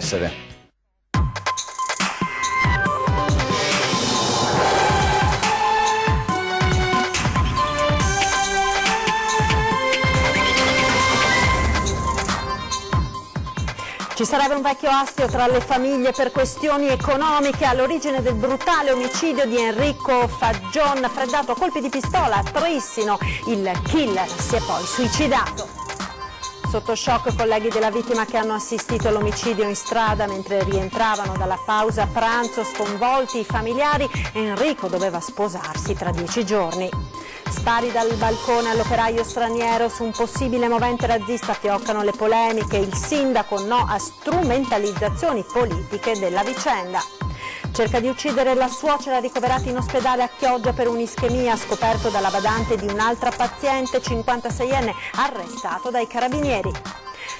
essere. Ci sarebbe un vecchio astio tra le famiglie per questioni economiche all'origine del brutale omicidio di Enrico Faggion, freddato a colpi di pistola a Trissino. Il killer si è poi suicidato. Sotto shock colleghi della vittima che hanno assistito all'omicidio in strada mentre rientravano dalla pausa pranzo, sconvolti i familiari. Enrico doveva sposarsi tra 10 giorni. Spari dal balcone all'operaio straniero su un possibile movente razzista, fioccano le polemiche, il sindaco no a strumentalizzazioni politiche della vicenda. Cerca di uccidere la suocera ricoverata in ospedale a Chioggia per un'ischemia, scoperto dalla badante di un'altra paziente, 56enne, arrestato dai carabinieri.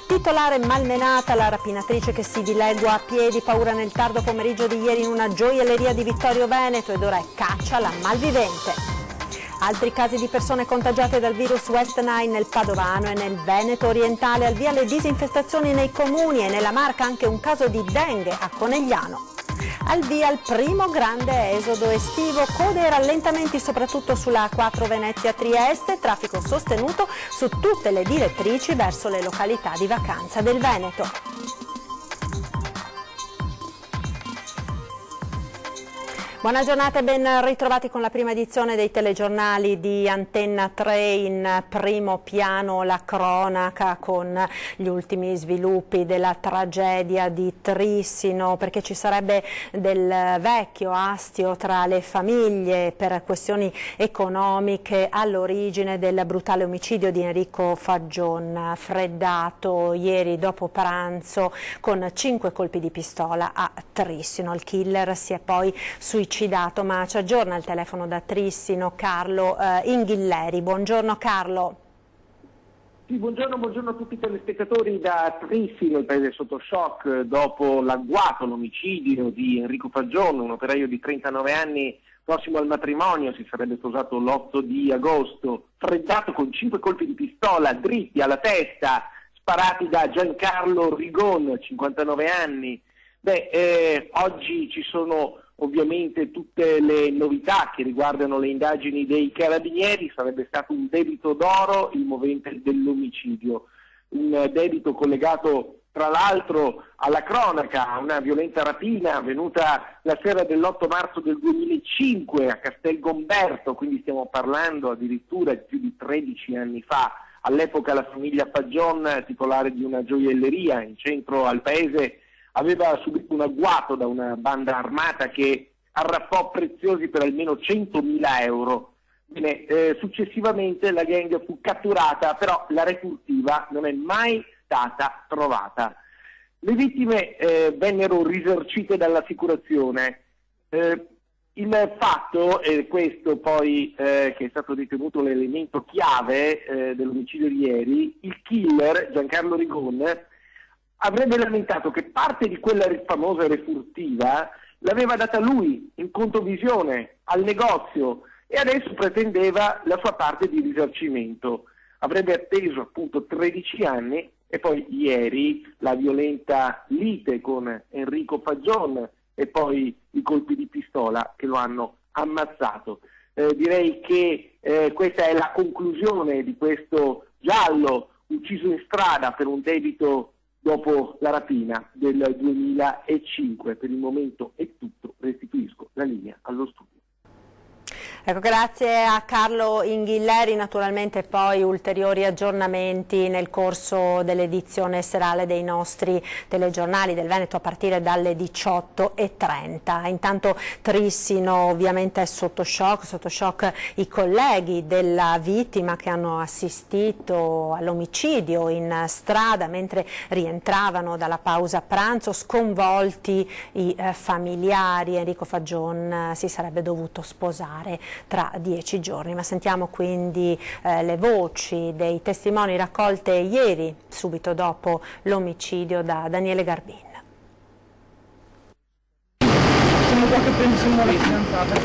Titolare malmenata, la rapinatrice che si dilegua a piedi, paura nel tardo pomeriggio di ieri in una gioielleria di Vittorio Veneto ed ora è caccia la malvivente. Altri casi di persone contagiate dal virus West Nile nel Padovano e nel Veneto orientale, al via le disinfestazioni nei comuni e nella Marca anche un caso di dengue a Conegliano. Al via il primo grande esodo estivo, code e rallentamenti soprattutto sulla A4 Venezia-Trieste, traffico sostenuto su tutte le direttrici verso le località di vacanza del Veneto. Buona giornata e ben ritrovati con la prima edizione dei telegiornali di Antenna 3. In primo piano la cronaca con gli ultimi sviluppi della tragedia di Trissino, perché ci sarebbe del vecchio astio tra le famiglie per questioni economiche all'origine del brutale omicidio di Enrico Faggion, freddato ieri dopo pranzo con 5 colpi di pistola a Trissino. Il killer si è poi suicidato, ma ci aggiorna il telefono da Trissino Carlo Inghilleri. Buongiorno Carlo. Sì, buongiorno a tutti i telespettatori da Trissino, il paese sotto shock dopo l'agguato, l'omicidio di Enrico Faggion, un operaio di 39 anni prossimo al matrimonio, si sarebbe sposato l'8 di agosto, freddato con 5 colpi di pistola dritti alla testa, sparati da Giancarlo Rigon, 59 anni. Oggi ci sono ovviamente tutte le novità che riguardano le indagini dei carabinieri. Sarebbe stato un debito d'oro il movente dell'omicidio, un debito collegato tra l'altro alla cronaca, a una violenta rapina avvenuta la sera dell'8 marzo del 2005 a Castelgomberto, quindi stiamo parlando addirittura di più di 13 anni fa. All'epoca la famiglia Faggion, titolare di una gioielleria in centro al paese, aveva subito un agguato da una banda armata che arraffò preziosi per almeno 100.000 euro. Successivamente la gang fu catturata, però la refurtiva non è mai stata trovata. Le vittime vennero risarcite dall'assicurazione. Il fatto, questo poi che è stato ritenuto l'elemento chiave dell'omicidio di ieri, il killer Giancarlo Rigon avrebbe lamentato che parte di quella famosa refurtiva l'aveva data lui in contovisione al negozio e adesso pretendeva la sua parte di risarcimento. Avrebbe atteso appunto 13 anni e poi ieri la violenta lite con Enrico Faggion e poi i colpi di pistola che lo hanno ammazzato. Direi che questa è la conclusione di questo giallo ucciso in strada per un debito dopo la rapina del 2005. Per il momento è tutto, restituisco la linea allo studio. Ecco, grazie a Carlo Inghilleri, naturalmente poi ulteriori aggiornamenti nel corso dell'edizione serale dei nostri telegiornali del Veneto a partire dalle 18:30. Intanto Trissino ovviamente è sotto shock i colleghi della vittima che hanno assistito all'omicidio in strada mentre rientravano dalla pausa pranzo, sconvolti i familiari. Enrico Faggion si sarebbe dovuto sposare tra 10 giorni, ma sentiamo quindi le voci dei testimoni raccolte ieri subito dopo l'omicidio da Daniele Garbin. Sono qua che pensiamo alla fidanzata.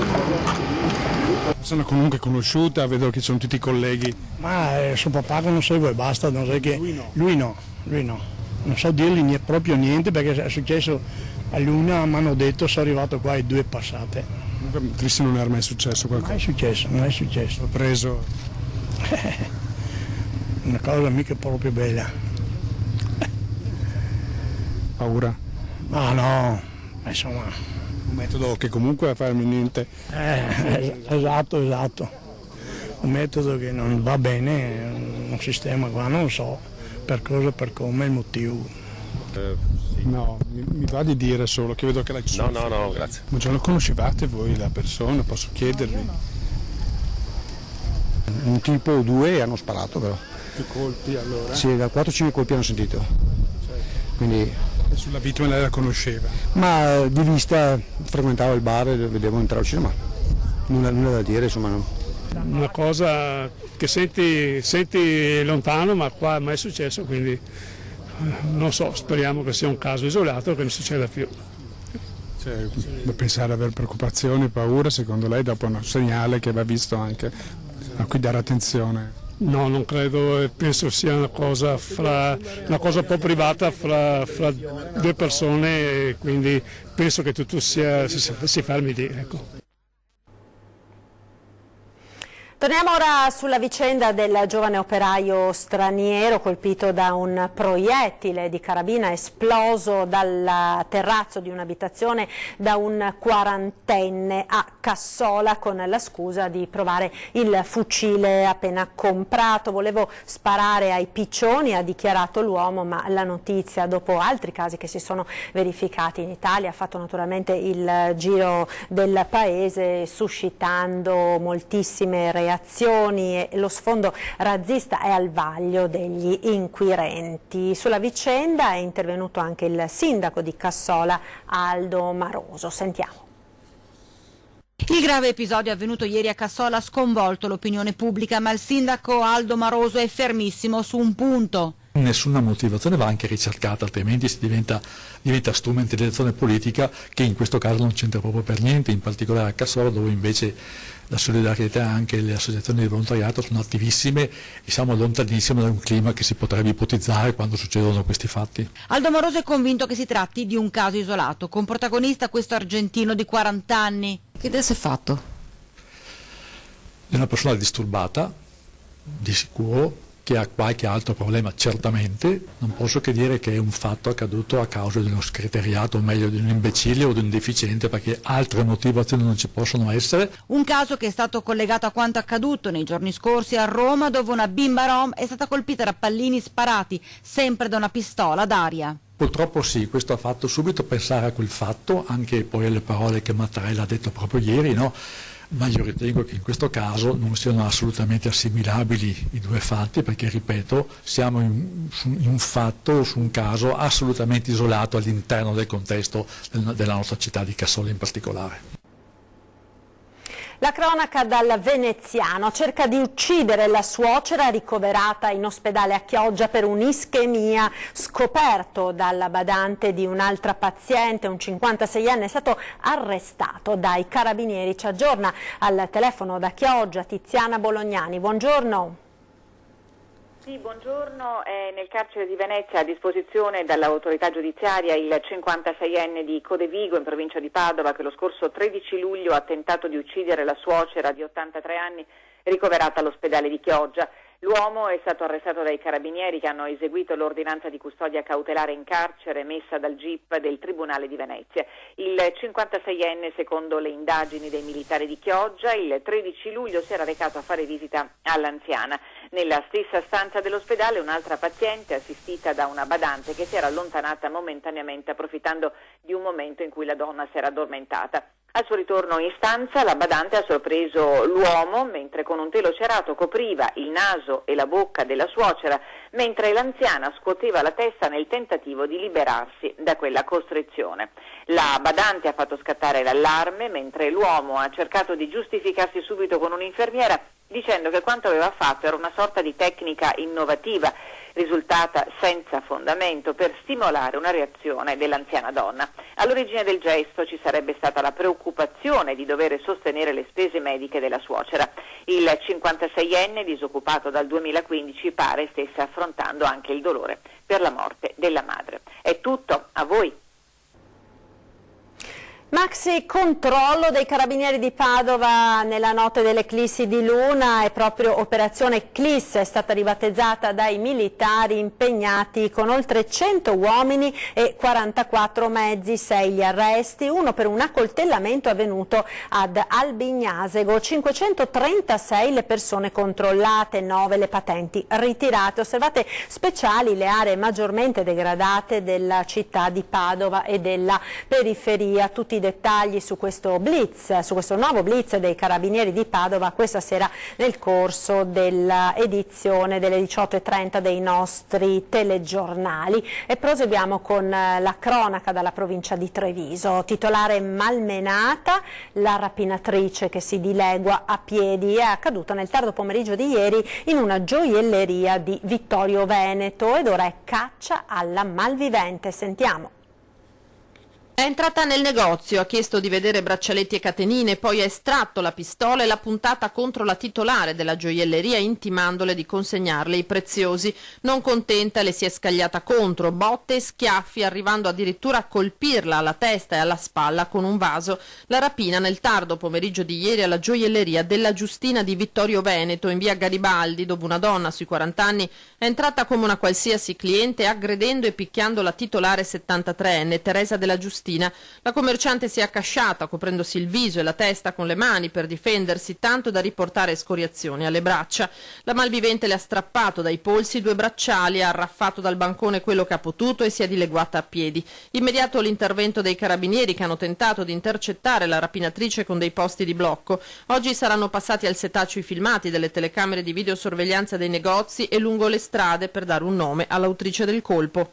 Sono comunque conosciuta, vedo che sono tutti colleghi. Ma suo papà conoscevo e basta, non so che... Lui no. non so dirgli proprio niente perché è successo a luna, mi hanno detto, sono arrivato qua e 2 passate. Comunque Trissi non era mai successo qualcosa? Non è successo. Ho preso... Una cosa mica proprio bella. Paura? Ma no, insomma... Un metodo che comunque a farmi niente... Esatto. Un metodo che non va bene, un sistema qua, non so per cosa, per come, il motivo. No, mi va di dire solo che vedo che lei... No, grazie. Buongiorno, conoscevate voi la persona, posso chiedervi? Un tipo o 2 hanno sparato però. Più colpi allora? Sì, da 4-5 colpi hanno sentito. Quindi... E sulla vittima lei la conosceva? Ma di vista frequentavo il bar e vedevo entrare al cinema. Nulla da dire, insomma. No. Una cosa che senti lontano, ma qua mai è successo, quindi non so, speriamo che sia un caso isolato e che non succeda più. Cioè, da pensare ad avere preoccupazioni, paura, secondo lei dopo un segnale che va visto anche a cui dare attenzione? No, non credo, penso sia una cosa un po' privata fra 2 persone e quindi penso che tutto si fermi lì. Ecco. Torniamo ora sulla vicenda del giovane operaio straniero colpito da un proiettile di carabina esploso dal terrazzo di un'abitazione da un quarantenne a Cassola con la scusa di provare il fucile appena comprato. Volevo sparare ai piccioni, ha dichiarato l'uomo, ma la notizia, dopo altri casi che si sono verificati in Italia, ha fatto naturalmente il giro del paese suscitando moltissime reazioni e lo sfondo razzista è al vaglio degli inquirenti. Sulla vicenda è intervenuto anche il sindaco di Cassola, Aldo Maroso. Sentiamo. Il grave episodio avvenuto ieri a Cassola ha sconvolto l'opinione pubblica, ma il sindaco Aldo Maroso è fermissimo su un punto. Nessuna motivazione va anche ricercata, altrimenti si diventa strumentalizzazione politica, che in questo caso non c'entra proprio per niente, in particolare a Cassola, dove invece la solidarietà e anche le associazioni di volontariato sono attivissime e siamo lontanissimi da un clima che si potrebbe ipotizzare quando succedono questi fatti. Aldo Maroso è convinto che si tratti di un caso isolato, con protagonista questo argentino di 40 anni. Che idea si è fatto? È una persona disturbata, di sicuro, che ha qualche altro problema certamente, non posso che dire che è un fatto accaduto a causa di uno scriteriato, o meglio di un imbecille o di un deficiente, perché altre motivazioni non ci possono essere. Un caso che è stato collegato a quanto accaduto nei giorni scorsi a Roma, dove una bimba rom è stata colpita da pallini sparati, sempre da una pistola d'aria. Purtroppo sì, questo ha fatto subito pensare a quel fatto, anche poi alle parole che Mattarella ha detto proprio ieri, no? Ma io ritengo che in questo caso non siano assolutamente assimilabili i 2 fatti, perché, ripeto, siamo in un fatto, su un caso assolutamente isolato all'interno del contesto della nostra città di Cassola in particolare. La cronaca dal veneziano: cerca di uccidere la suocera ricoverata in ospedale a Chioggia per un'ischemia. Scoperto dalla badante di un'altra paziente, un 56enne è stato arrestato dai carabinieri. Ci aggiorna al telefono da Chioggia Tiziana Bolognani. Buongiorno. Sì, buongiorno. È nel carcere di Venezia a disposizione dall'autorità giudiziaria il 56enne di Codevigo, in provincia di Padova, che lo scorso 13 luglio ha tentato di uccidere la suocera di 83 anni ricoverata all'ospedale di Chioggia. L'uomo è stato arrestato dai carabinieri che hanno eseguito l'ordinanza di custodia cautelare in carcere emessa dal GIP del Tribunale di Venezia. Il 56enne, secondo le indagini dei militari di Chioggia, il 13 luglio si era recato a fare visita all'anziana. Nella stessa stanza dell'ospedale un'altra paziente, assistita da una badante, che si era allontanata momentaneamente approfittando di un momento in cui la donna si era addormentata. Al suo ritorno in stanza la badante ha sorpreso l'uomo mentre con un telo cerato copriva il naso e la bocca della suocera, mentre l'anziana scuoteva la testa nel tentativo di liberarsi da quella costrizione. La badante ha fatto scattare l'allarme, mentre l'uomo ha cercato di giustificarsi subito con un'infermiera, dicendo che quanto aveva fatto era una sorta di tecnica innovativa, risultata senza fondamento, per stimolare una reazione dell'anziana donna. All'origine del gesto ci sarebbe stata la preoccupazione di dover sostenere le spese mediche della suocera. Il 56enne, disoccupato dal 2015, pare stesse affrontando anche il dolore per la morte della madre. È tutto, a voi. Maxi controllo dei carabinieri di Padova nella notte dell'eclissi di luna, è proprio operazione Eclisse, è stata ribattezzata dai militari impegnati con oltre 100 uomini e 44 mezzi, 6 gli arresti, uno per un accoltellamento avvenuto ad Albignasego, 536 le persone controllate, 9 le patenti ritirate, osservate speciali le aree maggiormente degradate della città di Padova e della periferia. Tutti i dettagli su questo blitz, su questo nuovo blitz dei carabinieri di Padova questa sera nel corso dell'edizione delle 18:30 dei nostri telegiornali. E proseguiamo con la cronaca dalla provincia di Treviso. Titolare malmenata, la rapinatrice che si dilegua a piedi è accaduta nel tardo pomeriggio di ieri in una gioielleria di Vittorio Veneto ed ora è caccia alla malvivente. Sentiamo. È entrata nel negozio, ha chiesto di vedere braccialetti e catenine, poi ha estratto la pistola e l'ha puntata contro la titolare della gioielleria intimandole di consegnarle i preziosi. Non contenta le si è scagliata contro, botte e schiaffi, arrivando addirittura a colpirla alla testa e alla spalla con un vaso. La rapina nel tardo pomeriggio di ieri alla gioielleria della Giustina di Vittorio Veneto in via Garibaldi, dove una donna sui 40 anni è entrata come una qualsiasi cliente aggredendo e picchiando la titolare 73enne Teresa della Giustina. La commerciante si è accasciata coprendosi il viso e la testa con le mani per difendersi, tanto da riportare scoriazioni alle braccia. La malvivente le ha strappato dai polsi 2 bracciali, ha arraffato dal bancone quello che ha potuto e si è dileguata a piedi. Immediato l'intervento dei carabinieri che hanno tentato di intercettare la rapinatrice con dei posti di blocco. Oggi saranno passati al setaccio i filmati delle telecamere di videosorveglianza dei negozi e lungo le strade per dare un nome all'autrice del colpo.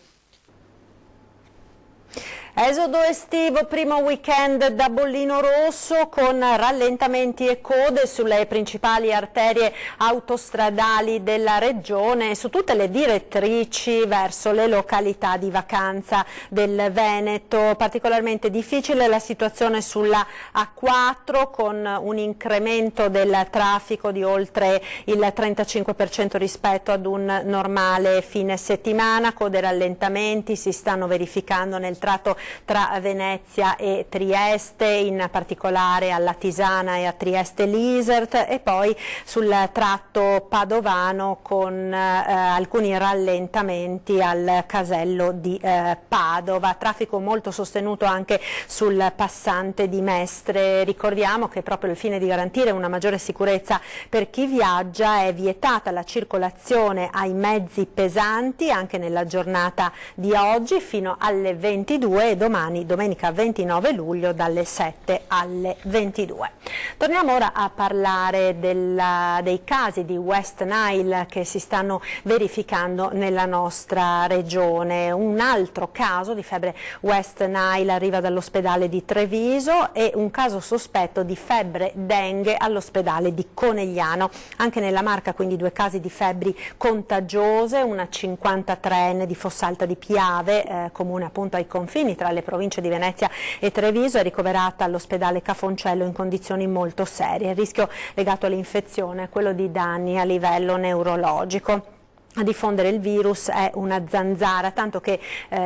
Esodo estivo, primo weekend da bollino rosso con rallentamenti e code sulle principali arterie autostradali della regione e su tutte le direttrici verso le località di vacanza del Veneto. Particolarmente difficile la situazione sulla A4 con un incremento del traffico di oltre il 35% rispetto ad un normale fine settimana. Code e rallentamenti si stanno verificando nel tratto tra Venezia e Trieste, in particolare alla Tisana e a Trieste-Lisert, e poi sul tratto padovano con alcuni rallentamenti al casello di Padova. Traffico molto sostenuto anche sul passante di Mestre. Ricordiamo che proprio al fine di garantire una maggiore sicurezza per chi viaggia è vietata la circolazione ai mezzi pesanti anche nella giornata di oggi fino alle 22 e domani, domenica 29 luglio, dalle 7 alle 22. Torniamo ora a parlare dei casi di West Nile che si stanno verificando nella nostra regione. Un altro caso di febbre West Nile arriva dall'ospedale di Treviso e un caso sospetto di febbre dengue all'ospedale di Conegliano. Anche nella Marca quindi 2 casi di febbri contagiose, una 53enne di Fossalta di Piave, comune appunto ai confini tra le province di Venezia e Treviso, è ricoverata all'ospedale Cafoncello in condizioni molto serie. Il rischio legato all'infezione è quello di danni a livello neurologico. A diffondere il virus è una zanzara, tanto che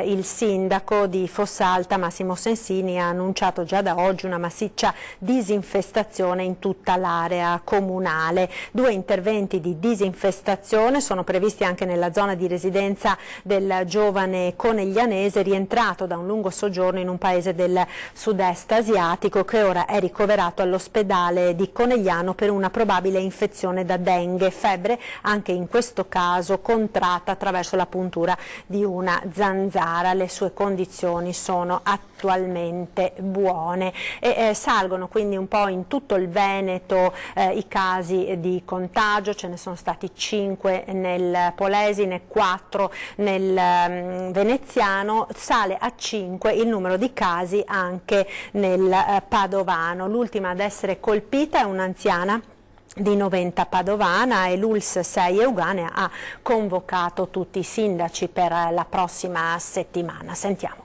il sindaco di Fossalta, Massimo Sensini, ha annunciato già da oggi una massiccia disinfestazione in tutta l'area comunale. 2 interventi di disinfestazione sono previsti anche nella zona di residenza del giovane coneglianese rientrato da un lungo soggiorno in un paese del sud-est asiatico, che ora è ricoverato all'ospedale di Conegliano per una probabile infezione da dengue. Febbre anche in questo caso contratta attraverso la puntura di una zanzara. Le sue condizioni sono attualmente buone e salgono quindi un po' in tutto il Veneto i casi di contagio. Ce ne sono stati 5 nel Polesine, 4 nel Veneziano, sale a 5 il numero di casi anche nel Padovano. L'ultima ad essere colpita è un'anziana di 90 padovana e l'ULSS 6 Euganea ha convocato tutti i sindaci per la prossima settimana. Sentiamo.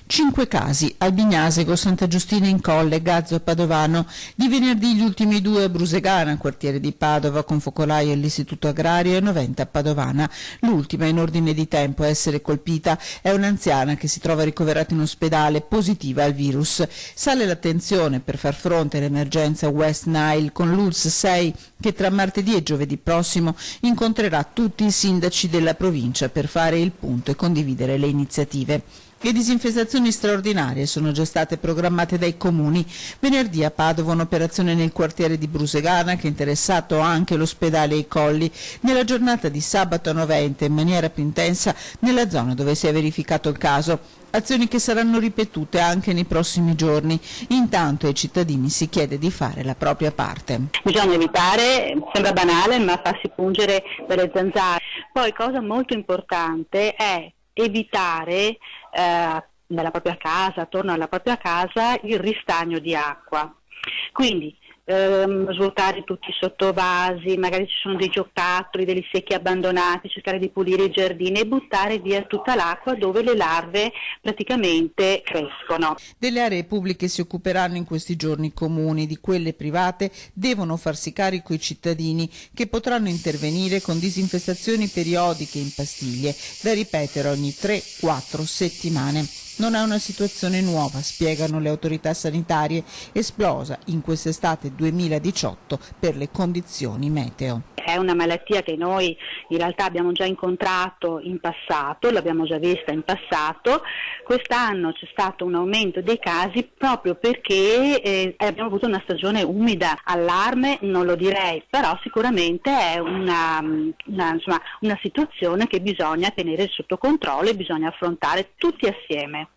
5 casi: Albignasego, Santa Giustina in Colle, Gazzo e Padovano. Di venerdì gli ultimi 2 a Brusegana, quartiere di Padova, con focolaio all'Istituto Agrario, e 90 a Padovana. L'ultima in ordine di tempo a essere colpita è un'anziana che si trova ricoverata in ospedale, positiva al virus. Sale l'attenzione per far fronte all'emergenza West Nile con l'ULSS 6, che tra martedì e giovedì prossimo incontrerà tutti i sindaci della provincia per fare il punto e condividere le iniziative. Le disinfestazioni straordinarie sono già state programmate dai comuni. Venerdì a Padova un'operazione nel quartiere di Brusegana che ha interessato anche l'ospedale e i Colli. Nella giornata di sabato 90 in maniera più intensa nella zona dove si è verificato il caso. Azioni che saranno ripetute anche nei prossimi giorni. Intanto ai cittadini si chiede di fare la propria parte. Bisogna evitare, sembra banale, ma farsi pungere dalle zanzare. Poi cosa molto importante è evitare nella propria casa, attorno alla propria casa, il ristagno di acqua. Quindi svuotare tutti i sottovasi, magari ci sono dei giocattoli, degli secchi abbandonati, cercare di pulire i giardini e buttare via tutta l'acqua dove le larve praticamente crescono. Delle aree pubbliche si occuperanno in questi giorni i comuni, di quelle private devono farsi carico i cittadini, che potranno intervenire con disinfestazioni periodiche in pastiglie, da ripetere ogni 3-4 settimane. Non è una situazione nuova, spiegano le autorità sanitarie, esplosa in quest'estate 2018 per le condizioni meteo. È una malattia che noi in realtà abbiamo già incontrato in passato, l'abbiamo già vista in passato. Quest'anno c'è stato un aumento dei casi proprio perché abbiamo avuto una stagione umida. Allarme non lo direi, però sicuramente è una situazione che bisogna tenere sotto controllo e bisogna affrontare tutti assieme.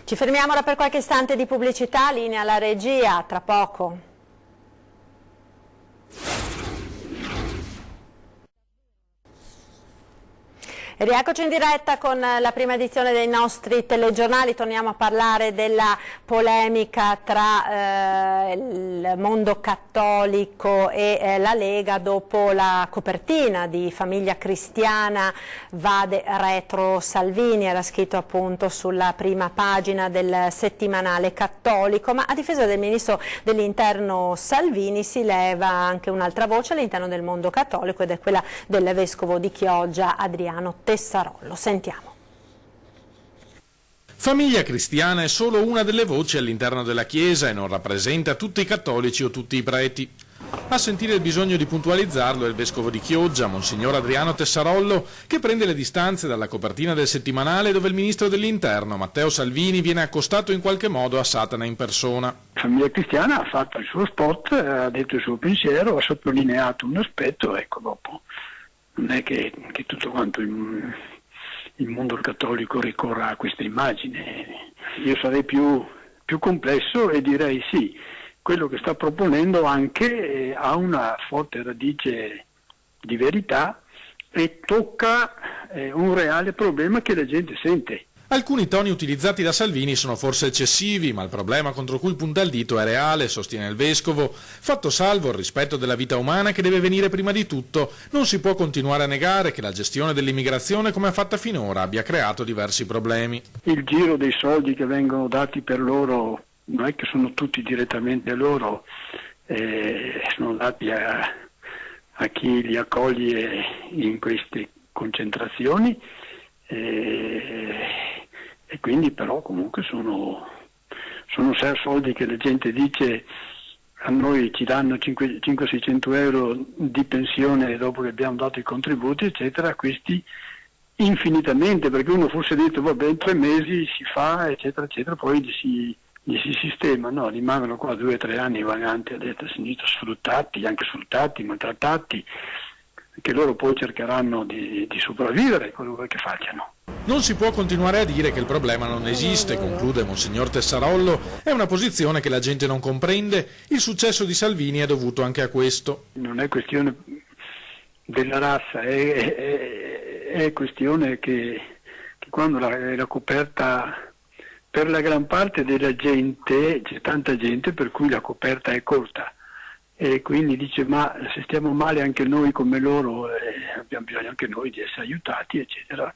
Ci fermiamo ora per qualche istante di pubblicità, linea alla regia, tra poco. Rieccoci in diretta con la prima edizione dei nostri telegiornali. Torniamo a parlare della polemica tra il mondo cattolico e la Lega dopo la copertina di Famiglia Cristiana Vade retro Salvini. Era scritto appunto sulla prima pagina del settimanale cattolico, ma a difesa del ministro dell'Interno Salvini si leva anche un'altra voce all'interno del mondo cattolico ed è quella del vescovo di Chioggia Adriano Tessarollo. Sentiamo. Famiglia Cristiana è solo una delle voci all'interno della Chiesa e non rappresenta tutti i cattolici o tutti i preti. A sentire il bisogno di puntualizzarlo è il vescovo di Chioggia, Monsignor Adriano Tessarollo, che prende le distanze dalla copertina del settimanale dove il ministro dell'Interno, Matteo Salvini, viene accostato in qualche modo a Satana in persona. Famiglia Cristiana ha fatto il suo spot, ha detto il suo pensiero, ha sottolineato un aspetto, ecco, dopo non è che tutto quanto il mondo cattolico ricorra a questa immagine. Io sarei più complesso e direi sì, quello che sta proponendo anche ha una forte radice di verità e tocca un reale problema che la gente sente. Alcuni toni utilizzati da Salvini sono forse eccessivi, ma il problema contro cui punta il dito è reale, sostiene il vescovo. Fatto salvo il rispetto della vita umana che deve venire prima di tutto, non si può continuare a negare che la gestione dell'immigrazione come è fatta finora abbia creato diversi problemi. Il giro dei soldi che vengono dati per loro non è che sono tutti direttamente loro, sono dati a chi li accoglie in queste concentrazioni. E quindi però comunque sono soldi che la gente dice a noi ci danno 500-600 euro di pensione dopo che abbiamo dato i contributi eccetera, questi infinitamente, perché uno fosse detto vabbè in 3 mesi si fa eccetera eccetera, poi gli si sistema, no, rimangono qua 2 o 3 anni vaganti a destra e a sinistra, sfruttati, maltrattati, che loro poi cercheranno di sopravvivere quello che facciano. Non si può continuare a dire che il problema non esiste, conclude Monsignor Tessarollo, è una posizione che la gente non comprende, il successo di Salvini è dovuto anche a questo. Non è questione della razza, è questione che quando la coperta, per la gran parte della gente, c'è tanta gente per cui la coperta è corta. E quindi dice ma se stiamo male anche noi come loro abbiamo bisogno anche noi di essere aiutati eccetera.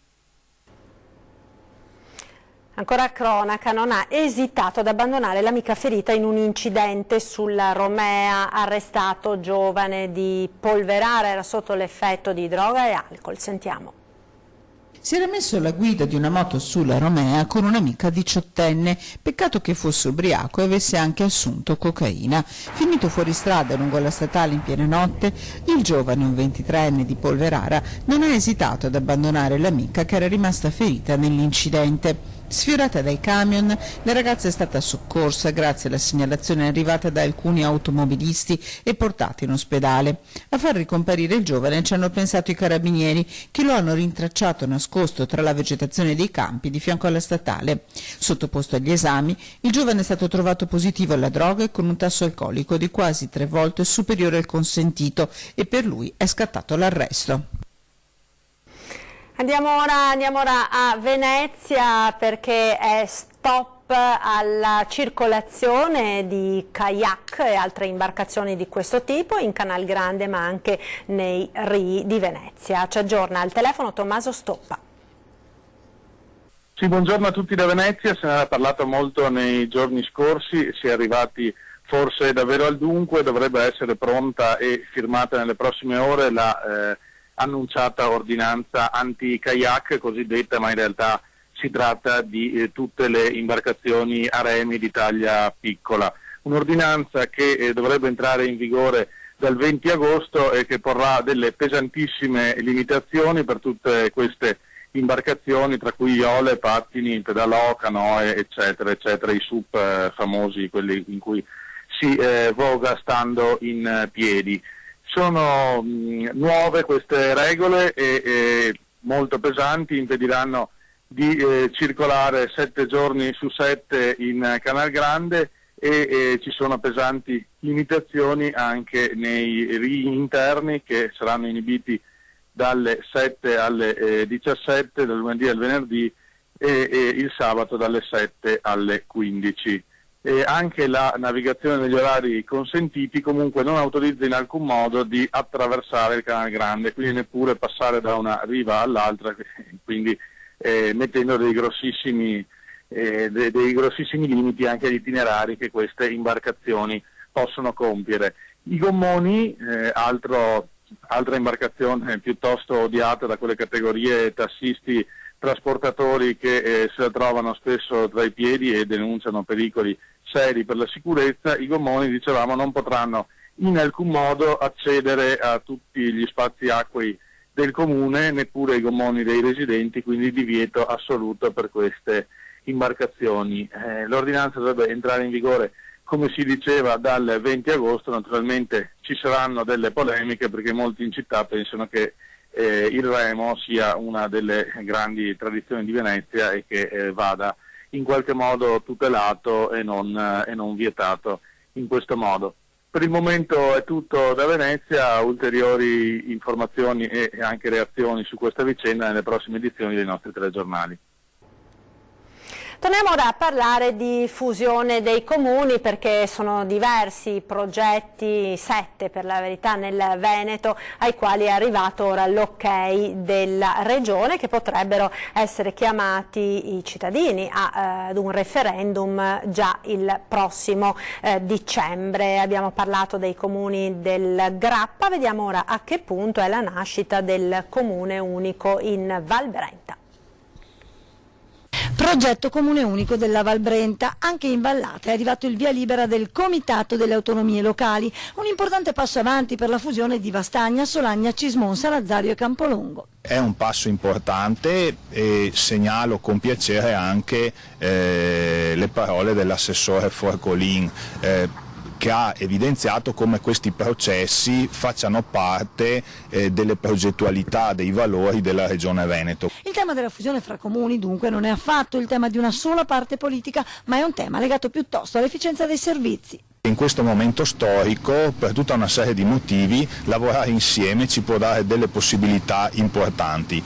Ancora cronaca, non ha esitato ad abbandonare l'amica ferita in un incidente sulla Romea, arrestato giovane di Polverara, era sotto l'effetto di droga e alcol. Sentiamo. Si era messo alla guida di una moto sulla Romea con un'amica 18enne, peccato che fosse ubriaco e avesse anche assunto cocaina. Finito fuori strada lungo la statale in piena notte, il giovane, un 23enne di Polverara, non ha esitato ad abbandonare l'amica che era rimasta ferita nell'incidente. Sfiorata dai camion, la ragazza è stata soccorsa grazie alla segnalazione arrivata da alcuni automobilisti e portata in ospedale. A far ricomparire il giovane ci hanno pensato i carabinieri, che lo hanno rintracciato nascosto tra la vegetazione dei campi di fianco alla statale. Sottoposto agli esami, il giovane è stato trovato positivo alla droga e con un tasso alcolico di quasi 3 volte superiore al consentito, e per lui è scattato l'arresto. Andiamo ora a Venezia, perché è stop alla circolazione di kayak e altre imbarcazioni di questo tipo in Canal Grande, ma anche nei rii di Venezia. Ci aggiorna al telefono Tommaso Stoppa. Sì, buongiorno a tutti da Venezia. Se ne era parlato molto nei giorni scorsi, si è arrivati forse davvero al dunque. Dovrebbe essere pronta e firmata nelle prossime ore la annunciata ordinanza anti-kayak cosiddetta, ma in realtà si tratta di tutte le imbarcazioni a remi di taglia piccola. Un'ordinanza che dovrebbe entrare in vigore dal 20 agosto e che porrà delle pesantissime limitazioni per tutte queste imbarcazioni, tra cui iole, pattini, pedalò, canoe, eccetera, eccetera, i SUP famosi, quelli in cui si voga stando in piedi. Sono nuove queste regole e molto pesanti, impediranno di circolare 7 giorni su 7 in Canal Grande e ci sono pesanti limitazioni anche nei rii interni, che saranno inibiti dalle 7 alle 17, dal lunedì al venerdì e il sabato dalle 7 alle 15. Anche la navigazione negli orari consentiti comunque non autorizza in alcun modo di attraversare il Canal Grande, quindi neppure passare da una riva all'altra, quindi mettendo dei grossissimi limiti anche agli itinerari che queste imbarcazioni possono compiere. I gommoni, altra imbarcazione piuttosto odiata da quelle categorie tassisti trasportatori che se la trovano spesso tra i piedi e denunciano pericoli seri per la sicurezza. I gommoni, dicevamo, non potranno in alcun modo accedere a tutti gli spazi acquei del comune, neppure i gommoni dei residenti, quindi divieto assoluto per queste imbarcazioni. L'ordinanza dovrebbe entrare in vigore, come si diceva, dal 20 agosto. Naturalmente ci saranno delle polemiche, perché molti in città pensano che il remo sia una delle grandi tradizioni di Venezia e che vada in qualche modo tutelato e non vietato in questo modo. Per il momento è tutto da Venezia. Ulteriori informazioni e anche reazioni su questa vicenda nelle prossime edizioni dei nostri telegiornali. Torniamo ora a parlare di fusione dei comuni, perché sono diversi i progetti, 7 per la verità nel Veneto, ai quali è arrivato ora l'ok della Regione, che potrebbero essere chiamati i cittadini ad un referendum già il prossimo dicembre. Abbiamo parlato dei comuni del Grappa, vediamo ora a che punto è la nascita del comune unico in Val Brenta. Progetto comune unico della Val Brenta. Anche in Vallata è arrivato il via libera del Comitato delle Autonomie Locali, un importante passo avanti per la fusione di Vastagna, Solagna, Cismon, Sanazzario e Campolongo. È un passo importante e segnalo con piacere anche le parole dell'assessore Forcolin, che ha evidenziato come questi processi facciano parte delle progettualità, dei valori della Regione Veneto. Il tema della fusione fra comuni dunque non è affatto il tema di una sola parte politica, ma è un tema legato piuttosto all'efficienza dei servizi. In questo momento storico, per tutta una serie di motivi, lavorare insieme ci può dare delle possibilità importanti.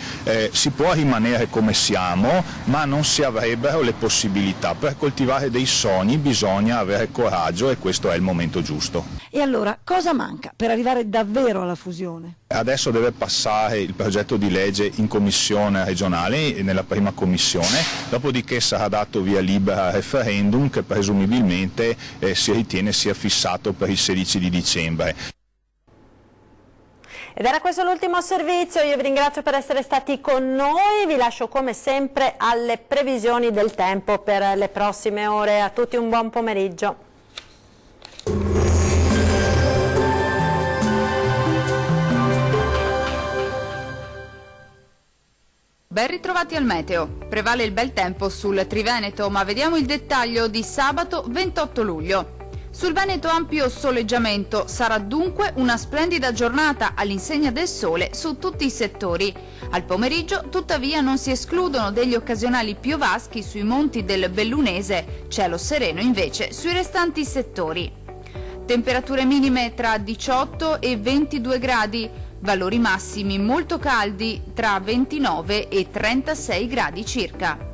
Si può rimanere come siamo, ma non si avrebbero le possibilità. Per coltivare dei sogni bisogna avere coraggio e questo è il momento giusto. E allora cosa manca per arrivare davvero alla fusione? Adesso deve passare il progetto di legge in commissione regionale, nella prima commissione, dopodiché sarà dato via libera al referendum che presumibilmente si ritiene sia fissato per il 16 di dicembre. Ed era questo l'ultimo servizio, io vi ringrazio per essere stati con noi, vi lascio come sempre alle previsioni del tempo per le prossime ore. A tutti un buon pomeriggio. Ben ritrovati al meteo. Prevale il bel tempo sul Triveneto, ma vediamo il dettaglio di sabato 28 luglio. Sul Veneto ampio soleggiamento, sarà dunque una splendida giornata all'insegna del sole su tutti i settori. Al pomeriggio tuttavia non si escludono degli occasionali piovaschi sui monti del Bellunese, cielo sereno invece sui restanti settori. Temperature minime tra 18 e 22 gradi, valori massimi molto caldi tra 29 e 36 gradi circa.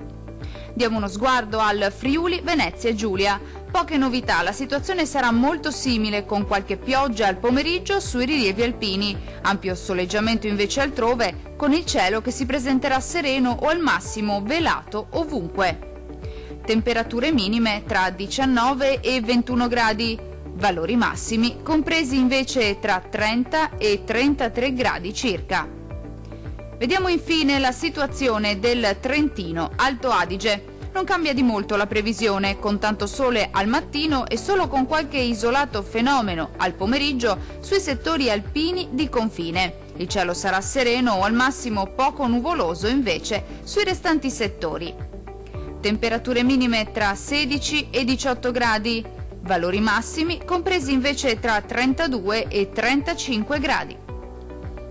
Diamo uno sguardo al Friuli, Venezia e Giulia. Poche novità, la situazione sarà molto simile con qualche pioggia al pomeriggio sui rilievi alpini, ampio soleggiamento invece altrove, con il cielo che si presenterà sereno o al massimo velato ovunque. Temperature minime tra 19 e 21 gradi, valori massimi compresi invece tra 30 e 33 gradi circa. Vediamo infine la situazione del Trentino Alto Adige. Non cambia di molto la previsione, con tanto sole al mattino e solo con qualche isolato fenomeno al pomeriggio sui settori alpini di confine. Il cielo sarà sereno o al massimo poco nuvoloso invece sui restanti settori. Temperature minime tra 16 e 18 gradi, valori massimi compresi invece tra 32 e 35 gradi.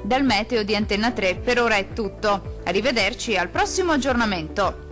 Dal meteo di Antenna 3 per ora è tutto. Arrivederci al prossimo aggiornamento.